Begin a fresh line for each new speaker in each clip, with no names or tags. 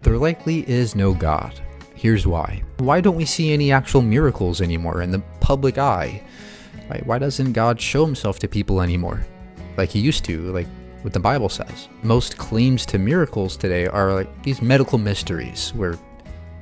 there likely is no God. Here's why. Why don't we see any actual miracles anymore in the public eye? Right? Why doesn't God show himself to people anymore like he used to, like what the Bible says? Most claims to miracles today are like these medical mysteries where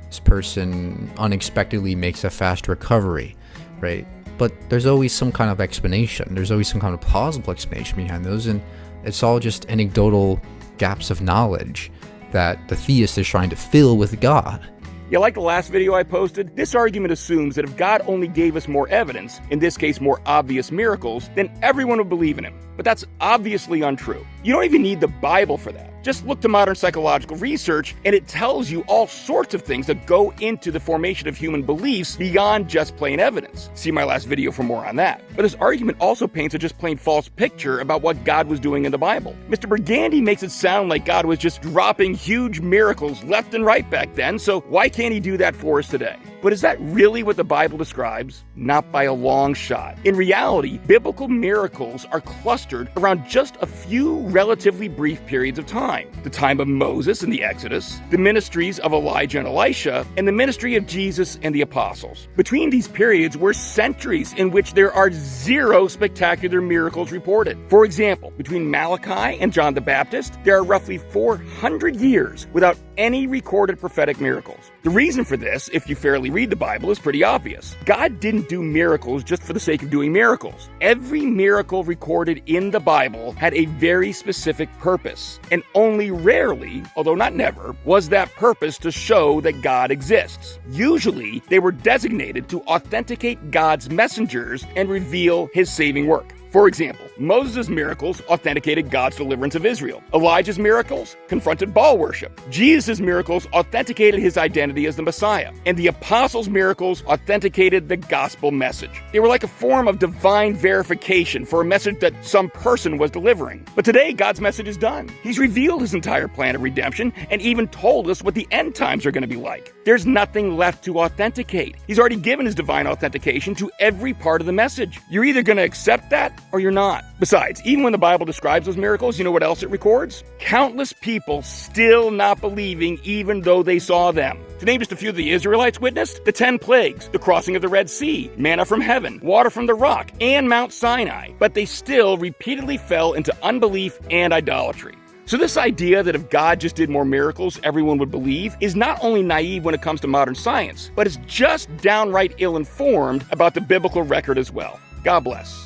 this person unexpectedly makes a fast recovery, right? But there's always some kind of explanation. There's always some kind of plausible explanation behind those, and it's all just anecdotal gaps of knowledge that the theist is trying to fill with God.
Yeah, like the last video I posted, this argument assumes that if God only gave us more evidence, in this case more obvious miracles, then everyone would believe in him. But that's obviously untrue. You don't even need the Bible for that. Just look to modern psychological research, and it tells you all sorts of things that go into the formation of human beliefs beyond just plain evidence. See my last video for more on that. But this argument also paints a just plain false picture about what God was doing in the Bible. Mr. Burgandy makes it sound like God was just dropping huge miracles left and right back then, so why can't he do that for us today? But is that really what the Bible describes? Not by a long shot. In reality, biblical miracles are clustered around just a few relatively brief periods of time. The time of Moses and the Exodus, the ministries of Elijah and Elisha, and the ministry of Jesus and the apostles. Between these periods were centuries in which there are zero spectacular miracles reported. For example, between Malachi and John the Baptist, there are roughly 400 years without any recorded prophetic miracles. The reason for this, if you fairly read the Bible, is pretty obvious. God didn't do miracles just for the sake of doing miracles. Every miracle recorded in the Bible had a very specific purpose, and only rarely, although not never, was that purpose to show that God exists. Usually, they were designated to authenticate God's messengers and reveal his saving work. For example, Moses' miracles authenticated God's deliverance of Israel. Elijah's miracles confronted Baal worship. Jesus' miracles authenticated his identity as the Messiah. And the apostles' miracles authenticated the gospel message. They were like a form of divine verification for a message that some person was delivering. But today, God's message is done. He's revealed his entire plan of redemption and even told us what the end times are going to be like. There's nothing left to authenticate. He's already given his divine authentication to every part of the message. You're either going to accept that or you're not. Besides, even when the Bible describes those miracles, you know what else it records? Countless people still not believing even though they saw them. To name just a few the Israelites witnessed, the 10 plagues, the crossing of the Red Sea, manna from heaven, water from the rock, and Mount Sinai. But they still repeatedly fell into unbelief and idolatry. So this idea that if God just did more miracles, everyone would believe is not only naive when it comes to modern science, but it's just downright ill-informed about the biblical record as well. God bless.